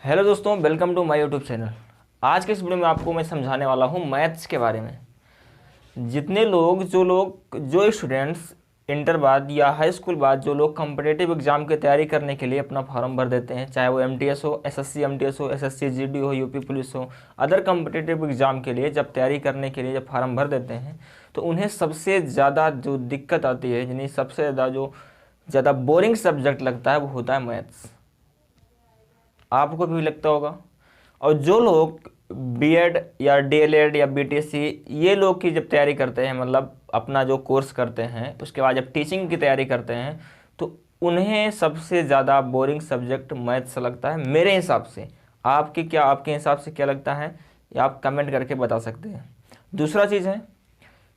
Hello दोस्तों, welcome to my YouTube channel. आज के इस वीडियो में आपको मैं समझाने वाला हूँ मैथ्स के बारे में। जितने लोग जो स्टूडेंट्स इंटर बाद या हाई स्कूल बाद जो लोग कॉम्पिटिटिव एग्जाम की तैयारी करने के लिए अपना फॉर्म भर देते हैं, चाहे वो एमटीएस हो, एसएससी एमटीएस हो, एसएससी जीडी हो, यूपी पुलिस हो, अदर कॉम्पिटिटिव एग्जाम के लिए जब तैयारी करने के लिए जब फॉर्म भर देते हैं तो उन्हें सबसे ज़्यादा जो दिक्कत आती है, यानी सबसे ज़्यादा बोरिंग सब्जेक्ट लगता है वो होता है मैथ्स। आपको भी लगता होगा। और जो लोग बीएड या डीएलएड या बीटीसी ये लोग की जब तैयारी करते हैं, मतलब अपना जो कोर्स करते हैं उसके बाद जब टीचिंग की तैयारी करते हैं तो उन्हें सबसे ज़्यादा बोरिंग सब्जेक्ट मैथ्स लगता है मेरे हिसाब से। आपके हिसाब से क्या लगता है ये आप कमेंट करके बता सकते हैं। दूसरा चीज़ है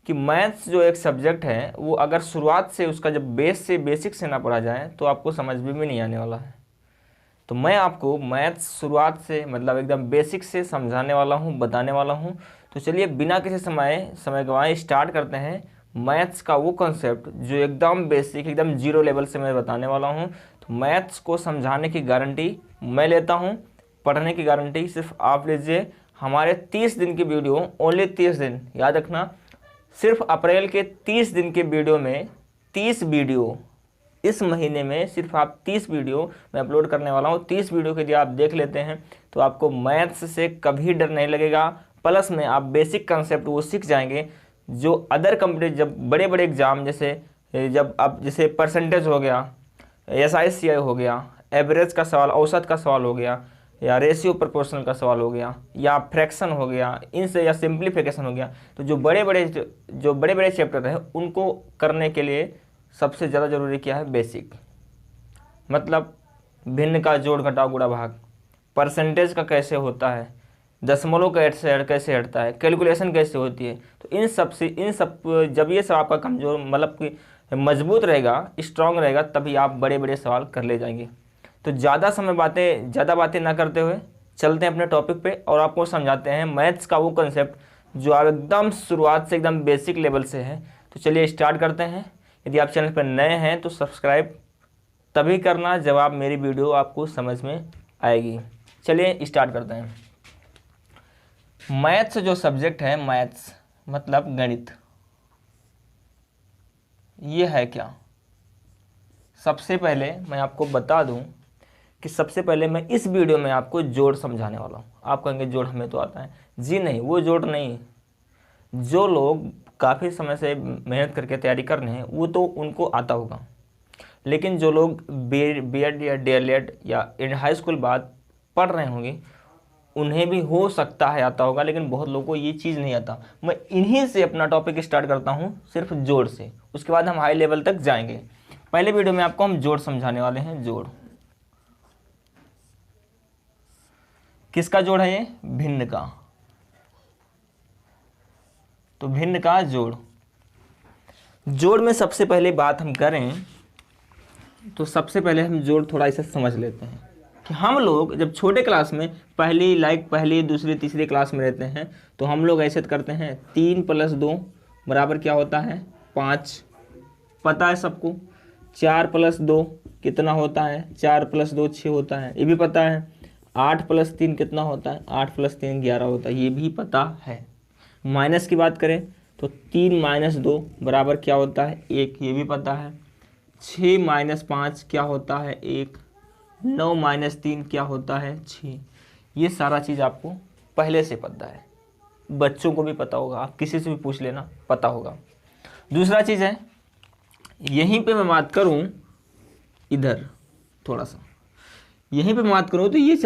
कि मैथ्स जो एक सब्जेक्ट है वो अगर शुरुआत से उसका जब बेसिक से ना पढ़ा जाए तो आपको समझ में भी नहीं आने वाला है। तो मैं आपको मैथ्स शुरुआत से मतलब एकदम बेसिक से समझाने वाला हूँ, बताने वाला हूँ। तो चलिए बिना किसी समय गंवाए स्टार्ट करते हैं मैथ्स का वो कॉन्सेप्ट जो एकदम बेसिक, एकदम जीरो लेवल से मैं बताने वाला हूँ। तो मैथ्स को समझाने की गारंटी मैं लेता हूँ, पढ़ने की गारंटी सिर्फ आप लीजिए। हमारे 30 दिन की वीडियो, ओनली 30 दिन, याद रखना, सिर्फ अप्रैल के 30 दिन के वीडियो में 30 वीडियो, इस महीने में सिर्फ आप 30 वीडियो मैं अपलोड करने वाला हूँ। 30 वीडियो के यदि आप देख लेते हैं तो आपको मैथ्स से कभी डर नहीं लगेगा। प्लस में आप बेसिक कंसेप्ट वो सीख जाएंगे जो अदर कंपनी जब बड़े बड़े एग्जाम जैसे परसेंटेज हो गया, एसआईसीआई हो गया, एवरेज का सवाल, औसत का सवाल हो गया, या रेशियो प्रोपोर्शनल का सवाल हो गया, या फ्रैक्शन हो गया, इनसे या सिंप्लीफिकेशन हो गया, तो जो बड़े बड़े चैप्टर हैं उनको करने के लिए सबसे ज़्यादा ज़रूरी क्या है? बेसिक। मतलब भिन्न का जोड़ घटाव गुणा भाग, परसेंटेज का कैसे होता है, दशमलव कैसे हटता है, कैलकुलेशन कैसे होती है। तो इन सब जब ये सब आपका कमजोर मतलब कि मजबूत रहेगा, स्ट्रांग रहेगा, तभी आप बड़े बड़े सवाल कर ले जाएंगे। तो ज़्यादा बातें ना करते हुए चलते हैं अपने टॉपिक पे और आपको समझाते हैं मैथ्स का वो कंसेप्ट जो आप एकदम शुरुआत से एकदम बेसिक लेवल से है। तो चलिए स्टार्ट करते हैं। यदि आप चैनल पर नए हैं तो सब्सक्राइब तभी करना जब आप मेरी वीडियो आपको समझ में आएगी। चलिए स्टार्ट करते हैं। मैथ्स जो सब्जेक्ट है, मैथ्स मतलब गणित, ये है क्या? सबसे पहले मैं आपको बता दूं कि सबसे पहले मैं इस वीडियो में आपको जोड़ समझाने वाला हूँ। आप कहेंगे जोड़ हमें तो आता है। जी नहीं, वो जोड़ नहीं। जो लोग काफ़ी समय से मेहनत करके तैयारी कर रहे हैं वो तो उनको आता होगा, लेकिन जो लोग बीएड या डीएलएड या हाई स्कूल बाद पढ़ रहे होंगे उन्हें भी हो सकता है आता होगा, लेकिन बहुत लोगों को ये चीज़ नहीं आता। मैं इन्हीं से अपना टॉपिक स्टार्ट करता हूँ, सिर्फ जोड़ से। उसके बाद हम हाई लेवल तक जाएंगे। पहले वीडियो में आपको हम जोड़ समझाने वाले हैं। जोड़ किसका जोड़ है? ये भिन्न का। तो भिन्न का जोड़। जोड़ में सबसे पहले बात हम करें तो सबसे पहले हम जोड़ थोड़ा इसे समझ लेते हैं कि हम लोग जब छोटे क्लास में पहली दूसरी तीसरी क्लास में रहते हैं तो हम लोग ऐसे करते हैं 3 + 2 बराबर क्या होता है? 5। पता है सबको। 4 + 2 कितना होता है? 4 + 2 6 होता है, ये भी पता है। 8 + 3 कितना होता है? 8 + 3 11 होता है, ये भी पता है। माइनस की बात करें तो 3 - 2 बराबर क्या होता है? 1, ये भी पता है। 6 - 5 क्या होता है? 1। 9 - 3 क्या होता है? 6। ये सारा चीज़ आपको पहले से पता है, बच्चों को भी पता होगा, आप किसी से भी पूछ लेना, पता होगा। दूसरा चीज़ है, यहीं पे मैं बात करूं, इधर थोड़ा सा यहीं पे बात करूं तो ये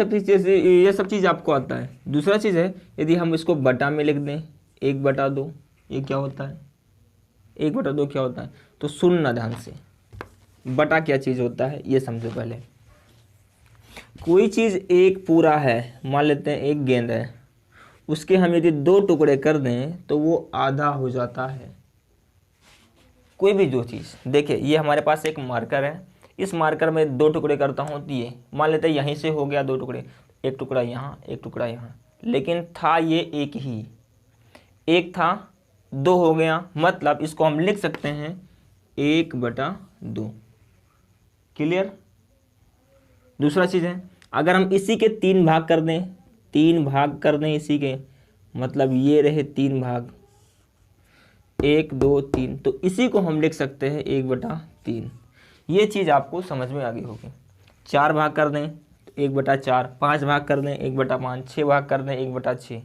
सब चीज़ आपको आता है। दूसरा चीज़ है, यदि हम इसको बटा में लिख दें 1/2, ये क्या होता है? 1/2 क्या होता है? तो सुनना ध्यान से, बटा क्या चीज़ होता है ये समझो पहले। कोई चीज़ एक पूरा है, मान लेते हैं एक गेंद है, उसके हम यदि 2 टुकड़े कर दें तो वो आधा हो जाता है। कोई भी जो चीज़, देखिए ये हमारे पास एक मार्कर है, इस मार्कर में 2 टुकड़े करता हूँ तो ये मान लेते हैं यहीं से हो गया 2 टुकड़े, एक टुकड़ा यहाँ, एक टुकड़ा यहाँ, लेकिन था ये एक ही, एक था 2 हो गया, मतलब इसको हम लिख सकते हैं 1/2। क्लियर? दूसरा चीज़ है, अगर हम इसी के 3 भाग कर दें, 3 भाग कर दें इसी के, मतलब ये रहे 3 भाग, 1 2 3, तो इसी को हम लिख सकते हैं 1/3। ये चीज़ आपको समझ में आ गई होगी। 4 भाग कर दें तो 1/4, 5 भाग कर दें 1/5, 6 भाग कर दें 1/6।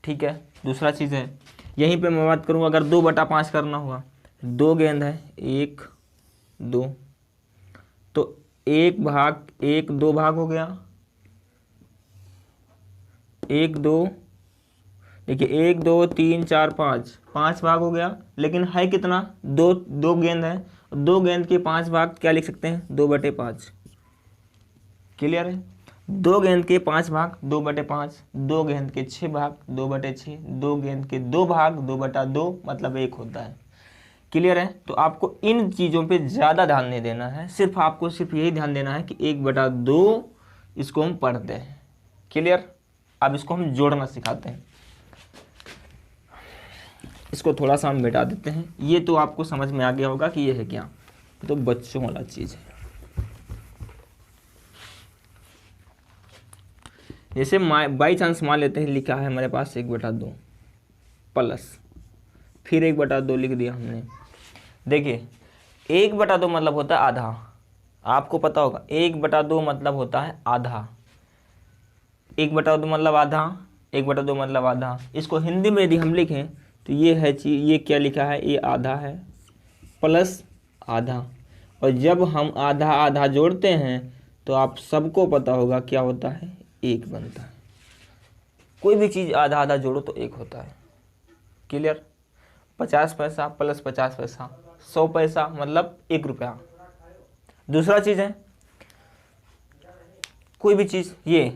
ठीक है। दूसरा चीज़ है, यहीं पे मैं बात करूँ, अगर 2/5 करना हुआ, 2 गेंद है, 1 2, तो 1 भाग 1 2 भाग हो गया, 1 2, देखिए 1 2 3 4 5, 5 भाग हो गया। लेकिन है कितना, 2 गेंद है, 2 गेंद के 5 भाग क्या लिख सकते हैं, 2/5। क्लियर है। 2 गेंद के 5 भाग 2/5, 2 गेंद के 6 भाग 2/6, 2 गेंद के 2 भाग 2/2, मतलब 1 होता है। क्लियर है। तो आपको इन चीज़ों पे ज़्यादा ध्यान नहीं देना है, सिर्फ आपको सिर्फ यही ध्यान देना है कि 1/2 इसको हम पढ़ते हैं। क्लियर। अब इसको हम जोड़ना सिखाते हैं। इसको थोड़ा सा हम मिटा देते हैं। ये तो आपको समझ में आ गया होगा कि ये है क्या, तो बच्चों वाला चीज़ है। जैसे बाई चांस मान लेते हैं लिखा है हमारे पास 1/2 प्लस, फिर 1/2 लिख दिया हमने। देखिए 1/2 मतलब होता है आधा, आपको पता होगा 1/2 मतलब होता है आधा। 1/2 मतलब आधा, 1/2 मतलब आधा। इसको हिंदी में यदि हम लिखें तो ये है चीज, ये क्या लिखा है, ये आधा है प्लस आधा। और जब हम आधा आधा जोड़ते हैं तो आप सबको पता होगा क्या होता है, 1 बनता है। कोई भी चीज़ आधा आधा जोड़ो तो 1 होता है। क्लियर। 50 पैसा प्लस 50 पैसा 100 पैसा मतलब 1 रुपया। दूसरा चीज़ है, कोई भी चीज़, ये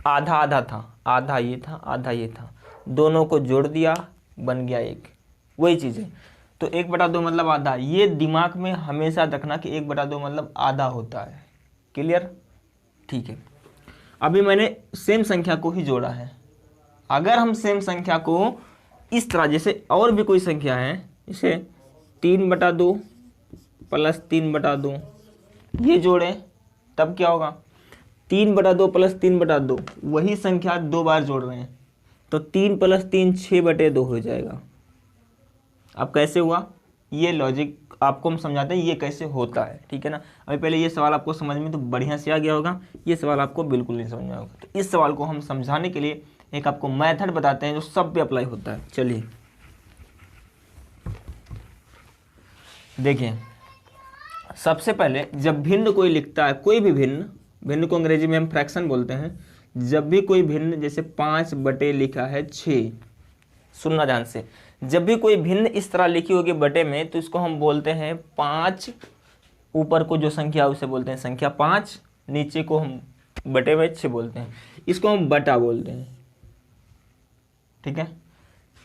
आधा आधा था, आधा ये था, आधा ये था, दोनों को जोड़ दिया बन गया 1, वही चीज़ है। तो 1/2 मतलब आधा, ये दिमाग में हमेशा रखना कि 1/2 मतलब आधा होता है। क्लियर। ठीक है। अभी मैंने सेम संख्या को ही जोड़ा है। अगर हम सेम संख्या को इस तरह, जैसे और भी कोई संख्या है, जैसे 3/2 प्लस 3/2, ये जोड़ें तब क्या होगा, 3/2 प्लस 3/2, वही संख्या 2 बार जोड़ रहे हैं तो 3 + 3 6/2 हो जाएगा। अब कैसे हुआ, ये लॉजिक आपको हम समझाते हैं ये कैसे होता है। ठीक है ना। अभी पहले ये सवाल आपको समझ में तो बढ़िया से आ गया होगा, ये सवाल आपको बिल्कुल नहीं समझ में होगा। तो इस सवाल को हम समझाने के लिए एक आपको मेथड बताते हैं जो सब पे अप्लाई होता है। चलिए देखिए, सबसे पहले जब भिन्न कोई लिखता है, कोई भी भिन्न को अंग्रेजी में हम फ्रैक्शन बोलते हैं। जब भी कोई भिन्न, जैसे 5 लिखा है 6, सुनना ध्यान से, जब भी कोई भिन्न इस तरह लिखी होगी बटे में तो इसको हम बोलते हैं 5, ऊपर को जो संख्या उसे बोलते हैं संख्या 5, नीचे को हम बटे में 6 बोलते हैं, इसको हम बटा बोलते हैं। ठीक है।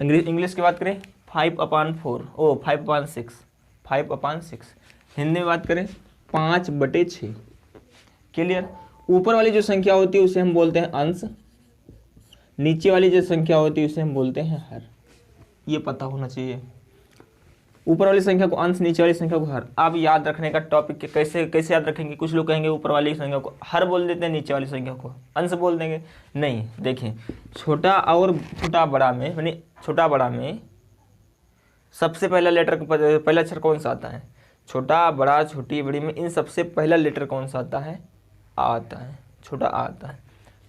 इंग्लिश की बात करें 5/4, 5/6, 5/6। हिंदी में बात करें 5/6। क्लियर। ऊपर वाली जो संख्या होती है उसे हम बोलते हैं अंश, नीचे वाली जो संख्या होती है उसे हम बोलते हैं हर। ये पता होना चाहिए, ऊपर वाली संख्या को अंश, नीचे वाली संख्या को हर। आप याद रखने का टॉपिक कैसे कैसे याद रखेंगे, कुछ लोग कहेंगे ऊपर वाली संख्या को हर बोल देते हैं, नीचे वाली संख्या को अंश बोल देंगे। नहीं, देखिए छोटा और छोटा बड़ा में, यानी छोटा बड़ा में सबसे पहला लेटर, पहला अक्षर कौन सा आता है, छोटा बड़ा छोटी बड़ी में इन सबसे पहला लेटर कौन सा आता है, आ आता है, छोटा आ आता है।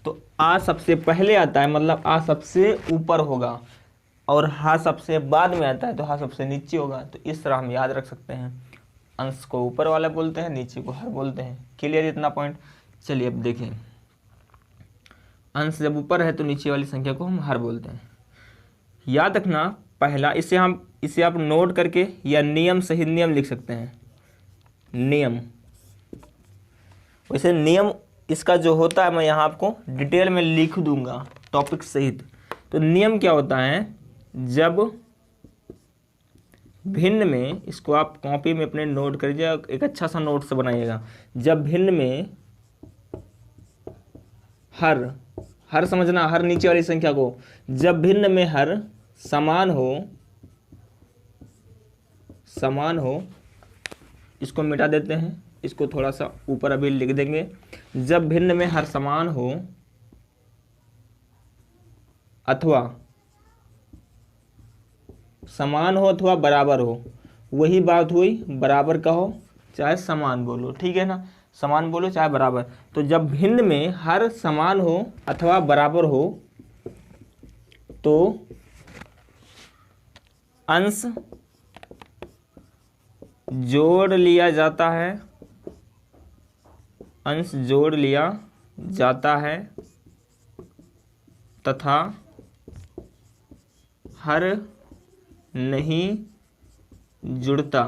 तो आ सबसे पहले आता है, मतलब आ सबसे ऊपर होगा, और हा सबसे बाद में आता है तो हा सबसे नीचे होगा। तो इस तरह हम याद रख सकते हैं, अंश को ऊपर वाला बोलते हैं, नीचे को हर बोलते हैं। क्लियर इतना पॉइंट। चलिए अब देखें, अंश जब ऊपर है तो नीचे वाली संख्या को हम हर बोलते हैं। याद रखना पहला, इसे आप नोट करके या नियम सहित नियम लिख सकते हैं, नियम। वैसे नियम इसका जो होता है मैं यहाँ आपको डिटेल में लिख दूंगा टॉपिक सहित। तो नियम क्या होता है, जब भिन्न में, इसको आप कॉपी में अपने नोट करिए, एक अच्छा सा नोट्स बनाइएगा। जब भिन्न में हर समझना, हर नीचे वाली संख्या को, जब भिन्न में हर समान हो, इसको मिटा देते हैं, इसको थोड़ा सा ऊपर अभी लिख देंगे। जब भिन्न में हर समान हो अथवा बराबर हो, वही बात हुई, बराबर कहो चाहे समान बोलो, ठीक है ना, समान बोलो चाहे बराबर। तो जब भिन्न में हर समान हो अथवा बराबर हो तो अंश जोड़ लिया जाता है, अंश जोड़ लिया जाता है तथा हर नहीं जुड़ता।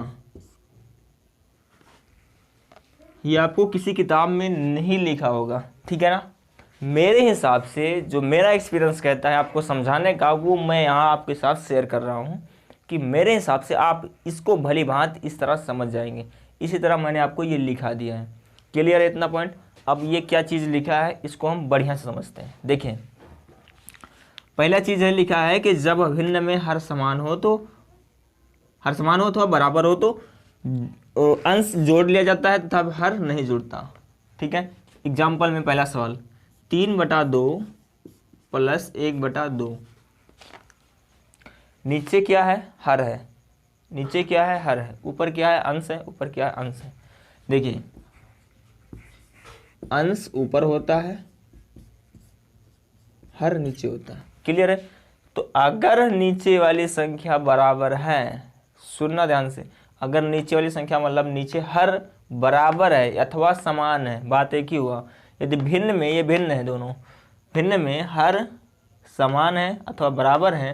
ये आपको किसी किताब में नहीं लिखा होगा, ठीक है ना। मेरे हिसाब से जो मेरा एक्सपीरियंस कहता है आपको समझाने का, वो मैं यहाँ आपके साथ शेयर कर रहा हूँ कि मेरे हिसाब से आप इसको भली भांति इस तरह समझ जाएंगे। इसी तरह मैंने आपको ये लिखा दिया है। क्लियर है इतना पॉइंट। अब ये क्या चीज़ लिखा है इसको हम बढ़िया से समझते हैं। देखें, पहला चीज़ है लिखा है कि जब भिन्न में हर समान हो तो बराबर हो तो अंश जोड़ लिया जाता है तब हर नहीं जुड़ता, ठीक है। एग्जाम्पल में पहला सवाल 3/2 + 1/2, नीचे क्या है, हर है, नीचे क्या है, हर है, ऊपर क्या है, अंश है, ऊपर क्या है, अंश है। देखिए अंश ऊपर होता है, हर नीचे होता है। क्लियर है। तो अगर नीचे वाली संख्या बराबर है, सुनना ध्यान से, अगर नीचे वाली संख्या मतलब नीचे हर बराबर है अथवा समान है, बात एक ही हुआ। यदि भिन्न में, ये भिन्न है दोनों, भिन्न में हर समान है अथवा बराबर है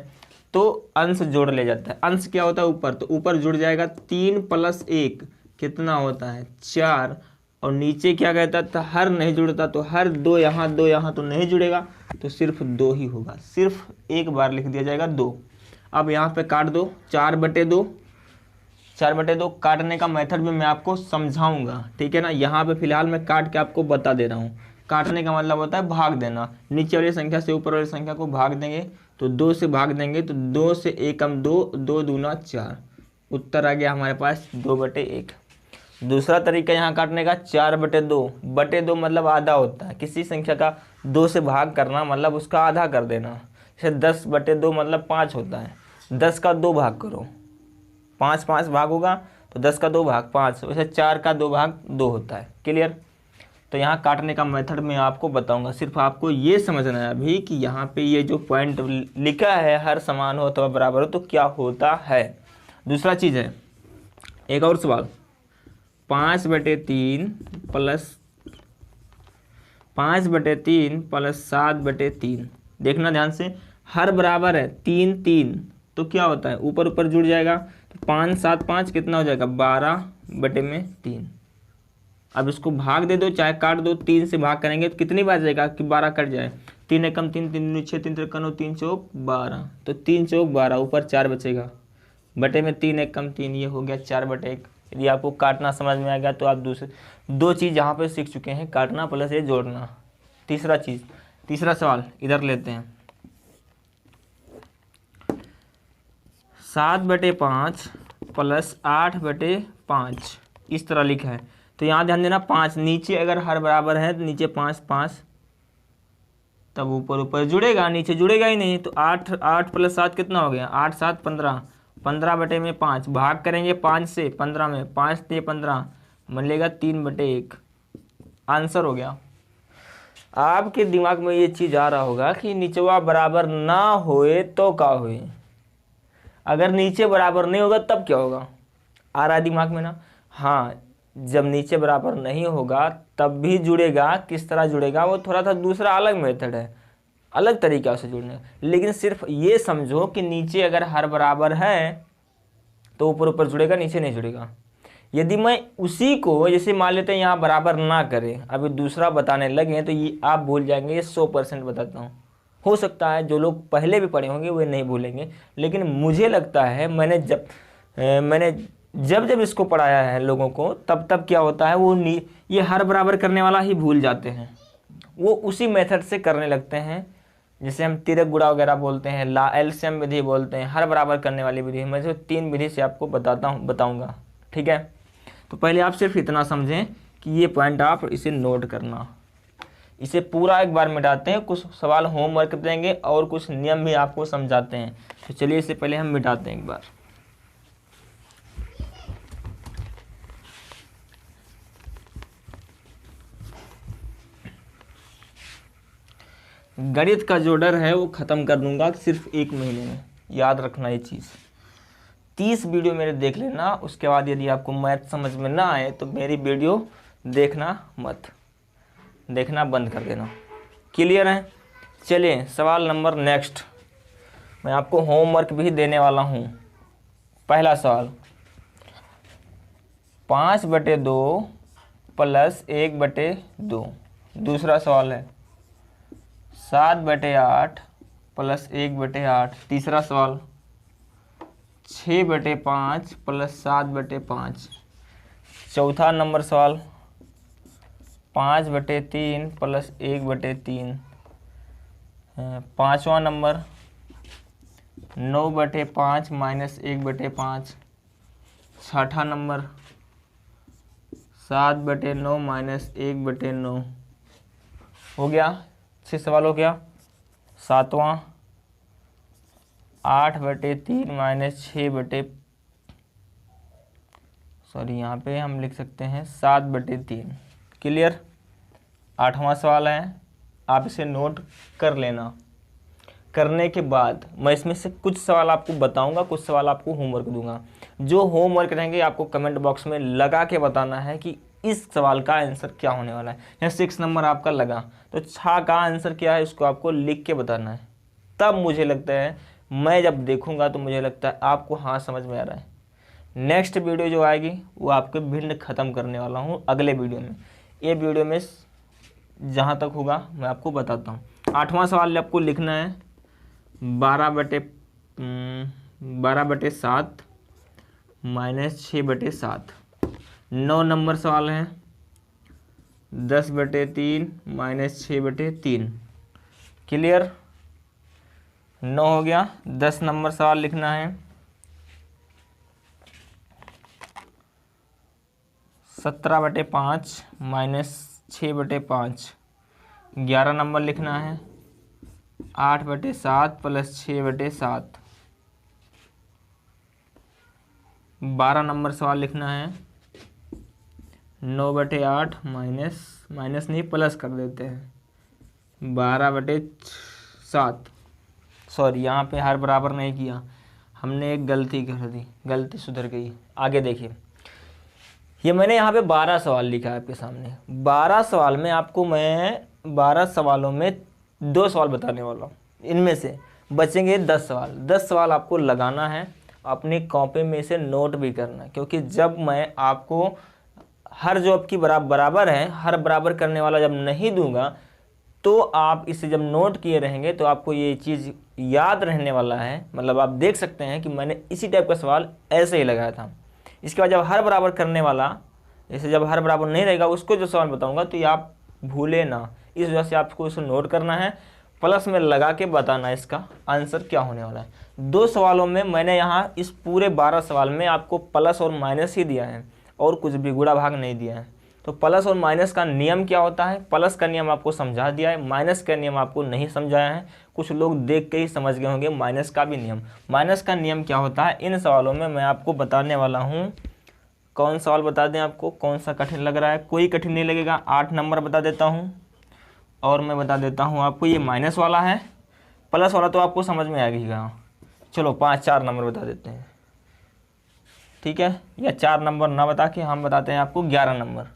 तो अंश जोड़ ले जाता है। अंश क्या होता है, ऊपर, तो ऊपर जुड़ जाएगा 3 + 1 कितना होता है 4, और नीचे क्या कहता था, हर नहीं जुड़ता, तो हर 2 यहाँ 2 यहाँ तो नहीं जुड़ेगा, तो सिर्फ 2 ही होगा, सिर्फ एक बार लिख दिया जाएगा 2। अब यहाँ पे काट दो, 4/2, 4/2 काटने का मेथड भी मैं आपको समझाऊंगा, ठीक है ना। यहाँ पे फिलहाल मैं काट के आपको बता दे रहा हूँ। काटने का मतलब होता है भाग देना, नीचे वाली संख्या से ऊपर वाली संख्या को भाग देंगे, तो 2 से भाग देंगे तो 2 से 1 कम 2, 2 दूना 4, उत्तर आ गया हमारे पास 2/1। दूसरा तरीका यहाँ काटने का 4/2 मतलब आधा होता है, किसी संख्या का 2 से भाग करना मतलब उसका आधा कर देना। जैसे 10/2 मतलब 5 होता है, 10 का 2 भाग करो, 5 भाग होगा तो 10 का 2 भाग 5, वैसे 4 का 2 भाग 2 होता है। क्लियर। तो यहाँ काटने का मेथड मैं आपको बताऊंगा, सिर्फ आपको ये समझना है अभी कि यहाँ पे ये जो पॉइंट लिखा है हर समान हो तो बराबर हो तो क्या होता है। दूसरा चीज़ है, एक और सवाल 5/3 + 7/3, देखना ध्यान से, हर बराबर है 3 3 तो क्या होता है, ऊपर ऊपर जुड़ जाएगा, तो 5 7 5 कितना हो जाएगा 12/3। अब इसको भाग दे दो चाहे काट दो, 3 से भाग करेंगे तो कितनी बार जाएगा कि 12 कट जाए, 3 एकम 3, 3 दूनी 6, 3 तिरका 9, 3 चौक 12, तो 3 चौक 12, ऊपर 4 बचेगा, बटे में 3 एकम 3, ये हो गया 4/1। यदि आपको काटना समझ में आ गया तो आप दूसरे 2 चीज़ यहाँ पे सीख चुके हैं, काटना प्लस ये जोड़ना। तीसरा सवाल इधर लेते हैं, 7/5 + 8/5 इस तरह लिखा है। तो यहाँ ध्यान देना, 5 नीचे अगर हर बराबर है तो नीचे 5 5, तब ऊपर ऊपर जुड़ेगा, नीचे जुड़ेगा ही नहीं। तो 8 + 7 कितना हो गया, 8 7 15, 15/5 भाग करेंगे 5 से 15 में, 5 से 15 मिलेगा 3/1, आंसर हो गया। आपके दिमाग में ये चीज़ आ रहा होगा कि नीचवा बराबर ना होए तो क्या होए, अगर नीचे बराबर नहीं होगा तब क्या होगा, आ रहा है दिमाग में ना। हाँ, जब नीचे बराबर नहीं होगा तब भी जुड़ेगा, किस तरह जुड़ेगा वो थोड़ा सा दूसरा अलग मेथड है, अलग तरीका से जुड़ने का। लेकिन सिर्फ ये समझो कि नीचे अगर हर बराबर है तो ऊपर ऊपर जुड़ेगा, नीचे नहीं जुड़ेगा। यदि मैं उसी को, जैसे मान लेते हैं यहाँ बराबर ना करें, अभी दूसरा बताने लगे तो ये आप भूल जाएंगे, ये 100% बताता हूँ। हो सकता है जो लोग पहले भी पढ़े होंगे वे नहीं भूलेंगे, लेकिन मुझे लगता है मैंने जब इसको पढ़ाया है लोगों को, तब क्या होता है वो ये हर बराबर करने वाला ही भूल जाते हैं, वो उसी मेथड से करने लगते हैं, जिसे हम तिरक गुणा वगैरह बोलते हैं, एलसीएम विधि बोलते हैं, हर बराबर करने वाली विधि। मैं जो 3 विधि से आपको बताऊंगा, ठीक है। तो पहले आप सिर्फ इतना समझें कि ये पॉइंट आप इसे नोट करना। इसे पूरा एक बार मिटाते हैं, कुछ सवाल होमवर्क देंगे और कुछ नियम भी आपको समझाते हैं। तो चलिए इसे पहले हम मिटाते हैं एक बार। गणित का जो डर है वो ख़त्म कर दूंगा सिर्फ 1 महीने में, याद रखना ये चीज़। 30 वीडियो मेरे देख लेना, उसके बाद यदि आपको मैथ समझ में ना आए तो मेरी वीडियो देखना मत, देखना बंद कर देना। क्लियर है? चलिए सवाल नंबर नेक्स्ट, मैं आपको होमवर्क भी देने वाला हूँ। पहला सवाल 5/2 प्लस 1/2। दूसरा सवाल है 7/8 प्लस 1/8। तीसरा सवाल 6/5 प्लस 7/5। चौथा नंबर सवाल 5/3 प्लस 1/3। पाँचवा नंबर 9/5 माइनस 1/5। छठा नंबर 7/9 माइनस 1/9। हो गया, 6 सवाल हो गया। सातवां 8/3 माइनस 6 सॉरी यहाँ पे हम लिख सकते हैं 7/3। क्लियर? 8वां सवाल है, आप इसे नोट कर लेना। करने के बाद मैं इसमें से कुछ सवाल आपको बताऊंगा, कुछ सवाल आपको होमवर्क दूंगा। जो होमवर्क रहेंगे आपको कमेंट बॉक्स में लगा के बताना है कि इस सवाल का आंसर क्या होने वाला है। यहाँ 6 नंबर आपका लगा तो 6 का आंसर क्या है इसको आपको लिख के बताना है। तब मुझे लगता है, मैं जब देखूंगा तो मुझे लगता है आपको हाँ समझ में आ रहा है। नेक्स्ट वीडियो जो आएगी वो आपके भिन्न ख़त्म करने वाला हूँ अगले वीडियो में। ये वीडियो में जहाँ तक होगा मैं आपको बताता हूँ। 8वां सवाल आपको लिखना है 12/7 माइनस 6/7। 9 नंबर सवाल है 10/3 माइनस 6/3। क्लियर? 9 हो गया। 10 नंबर सवाल लिखना है 17/5 माइनस 6/5। 11 नंबर लिखना है 8/7 प्लस 6/7। 12 नंबर सवाल लिखना है 9/8 माइनस नहीं प्लस कर देते हैं 12/7। सॉरी यहाँ पे हर बराबर नहीं किया, हमने एक गलती कर दी, गलती सुधर गई। आगे देखिए, ये मैंने यहाँ पे 12 सवाल लिखा है आपके सामने। 12 सवाल में आपको मैं 12 सवालों में 2 सवाल बताने वाला हूँ। इनमें से बचेंगे 10 सवाल। 10 सवाल आपको लगाना है, अपनी कॉपी में से नोट भी करना है, क्योंकि जब मैं आपको हर जो आपकी बराबर है, हर बराबर करने वाला जब नहीं दूंगा तो आप इसे जब नोट किए रहेंगे तो आपको ये चीज़ याद रहने वाला है। मतलब आप देख सकते हैं कि मैंने इसी टाइप का सवाल ऐसे ही लगाया था। इसके बाद जब हर बराबर करने वाला, जैसे जब हर बराबर नहीं रहेगा उसको जो सवाल बताऊंगा तो ये आप भूले ना, इस वजह से आपको इसे नोट करना है, प्लस में लगा के बताना इसका आंसर क्या होने वाला है। 2 सवालों में मैंने यहाँ इस पूरे 12 सवाल में आपको प्लस और माइनस ही दिया है और कुछ भी गुणा भाग नहीं दिया है। तो प्लस और माइनस का नियम क्या होता है, प्लस का नियम आपको समझा दिया है, माइनस का नियम आपको नहीं समझाया है। कुछ लोग देख के ही समझ गए होंगे माइनस का भी नियम। माइनस का नियम क्या होता है इन सवालों में मैं आपको बताने वाला हूँ। कौन सवाल बता दें आपको, कौन सा कठिन लग रहा है? कोई कठिन नहीं लगेगा। 8 नंबर बता देता हूँ और मैं बता देता हूँ आपको ये माइनस वाला है, प्लस वाला तो आपको समझ में आ गया। चलो 4 नंबर बता देते हैं, ठीक है? या 4 नंबर ना बता के हम बताते हैं आपको 11 नंबर।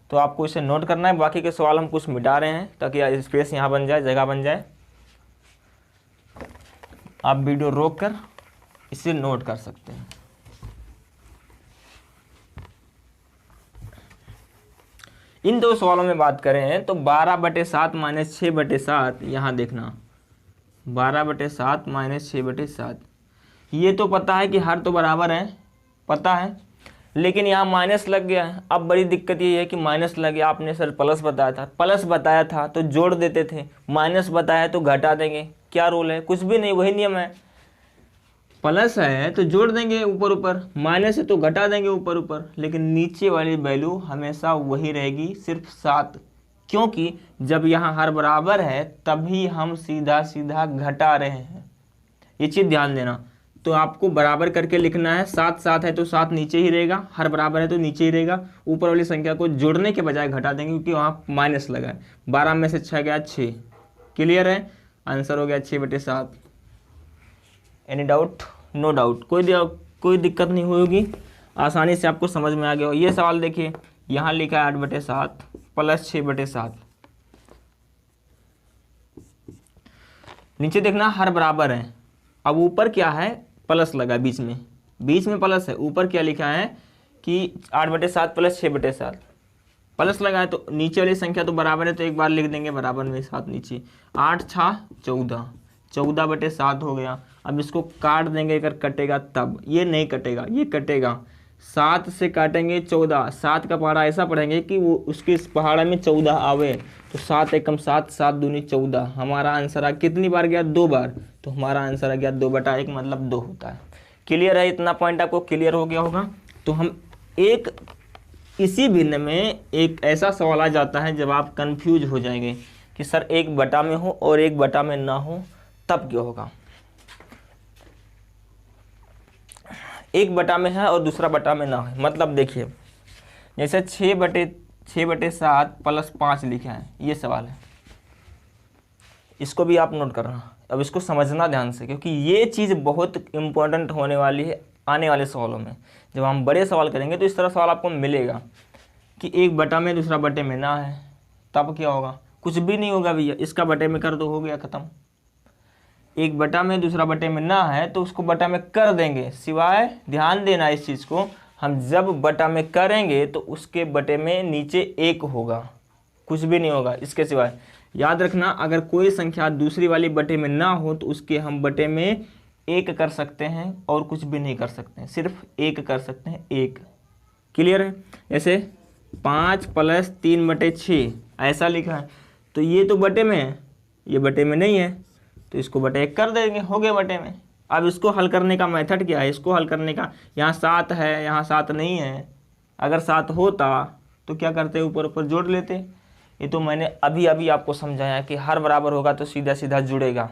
तो आपको इसे नोट करना है। बाकी के सवाल हम कुछ मिटा रहे हैं ताकि स्पेस यहाँ बन जाए, जगह बन जाए। आप वीडियो रोक कर इसे नोट कर सकते हैं। इन 2 सवालों में बात करें तो 12/7 माइनस 6/7, यहाँ देखना 12/7 माइनस 6/7। ये तो पता है कि हर तो बराबर है, पता है, लेकिन यहाँ माइनस लग गया है। अब बड़ी दिक्कत ये है कि माइनस लग गया। आपने सर प्लस बताया था तो जोड़ देते थे, माइनस बताया तो घटा देंगे। क्या रूल है? कुछ भी नहीं, वही नियम है। प्लस है तो जोड़ देंगे ऊपर ऊपर, माइनस है तो घटा देंगे ऊपर ऊपर, लेकिन नीचे वाली वैल्यू हमेशा वही रहेगी, सिर्फ 7। क्योंकि जब यहाँ हर बराबर है तभी हम सीधा सीधा घटा रहे हैं, ये चीज़ ध्यान देना। तो आपको बराबर करके लिखना है, 7 7 है तो 7 नीचे ही रहेगा, हर बराबर है तो नीचे ही रहेगा, ऊपर वाली संख्या को जोड़ने के बजाय घटा देंगे क्योंकि वहाँ माइनस लगा है। 12 में से 6 गया 6। क्लियर है, आंसर हो गया 6/7। Any doubt? नो डाउट, कोई दिक्कत नहीं होगी, आसानी से आपको समझ में आ गया हो। ये सवाल देखिए, यहाँ लिखा है 8/7 प्लस 6/7। नीचे देखना हर बराबर है, अब ऊपर क्या है, प्लस लगा बीच में प्लस है, ऊपर क्या लिखा है कि 8/7 प्लस 6/7, प्लस लगा है तो नीचे वाली संख्या तो बराबर है तो एक बार लिख देंगे बराबर में 7 नीचे। 8 6 14, 14/7 हो गया। अब इसको काट देंगे, अगर कटेगा तब, ये नहीं कटेगा, ये कटेगा। 7 से काटेंगे 14, 7 का पहाड़ा ऐसा पढ़ेंगे कि वो उसके इस पहाड़ा में 14 आवे, तो 7 एकम 7, 7 दूनी 14। हमारा आंसर आ कितनी बार गया, 2 बार, तो हमारा आंसर आ गया 2/1, मतलब 2 होता है। क्लियर है, इतना पॉइंट आपको क्लियर हो गया होगा। तो हम एक इसी भिन्न में एक ऐसा सवाल आ जाता है जब आप कंफ्यूज हो जाएंगे कि सर 1/, में हो और 1/, में ना हो, तब क्या होगा। 1/, में है और दूसरा बटा में ना है, मतलब देखिए जैसे 6/7 प्लस 5 लिखा है, ये सवाल है, इसको भी आप नोट करना। अब इसको समझना ध्यान से, क्योंकि ये चीज़ बहुत इंपॉर्टेंट होने वाली है आने वाले सवालों में। जब हम बड़े सवाल करेंगे तो इस तरह सवाल आपको मिलेगा कि 1/, में दूसरा बटे में ना है, तब क्या होगा, कुछ भी नहीं होगा भैया, इसका बटे में कर दो, हो गया ख़त्म। 1/, में दूसरा बटे में ना है तो उसको बटा में कर देंगे, सिवाय ध्यान देना इस चीज़ को, हम जब बटा में करेंगे तो उसके बटे में नीचे 1 होगा, कुछ भी नहीं होगा इसके सिवाय। याद रखना, अगर कोई संख्या दूसरी वाली बटे में ना हो तो उसके हम बटे में 1 कर सकते हैं और कुछ भी नहीं कर सकते हैं, सिर्फ 1 कर सकते हैं, 1। क्लियर है। जैसे 5 प्लस 3/6 ऐसा लिखा है, तो ये तो बटे में है, ये बटे में नहीं है, तो इसको बटे 1 कर देंगे, हो गया बटे में। अब इसको हल करने का मेथड क्या है, इसको हल करने का, यहाँ 7 है, यहाँ 7 नहीं है, अगर 7 होता तो क्या करते, ऊपर ऊपर जोड़ लेते। ये तो मैंने अभी अभी आपको समझाया कि हर बराबर होगा तो सीधा सीधा जुड़ेगा,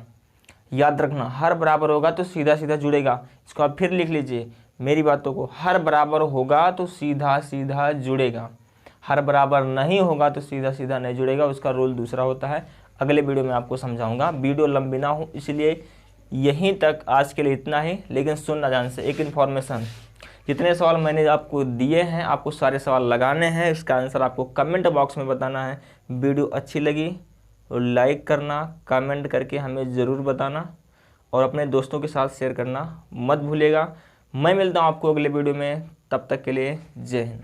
याद रखना, हर बराबर होगा तो सीधा सीधा जुड़ेगा। इसको आप फिर लिख लीजिए मेरी बातों को, हर बराबर होगा तो सीधा सीधा जुड़ेगा, हर बराबर नहीं होगा तो सीधा सीधा नहीं जुड़ेगा, उसका रूल दूसरा होता है। अगले वीडियो में आपको समझाऊंगा, वीडियो लंबी ना हो इसलिए यहीं तक आज के लिए इतना ही। लेकिन सुनना ध्यान से, एक इन्फॉर्मेशन, जितने सवाल मैंने आपको दिए हैं आपको सारे सवाल लगाने हैं, इसका आंसर आपको कमेंट बॉक्स में बताना है। वीडियो अच्छी लगी तो लाइक करना, कमेंट करके हमें ज़रूर बताना और अपने दोस्तों के साथ शेयर करना मत भूलिएगा। मैं मिलता हूँ आपको अगले वीडियो में, तब तक के लिए जय हिंद।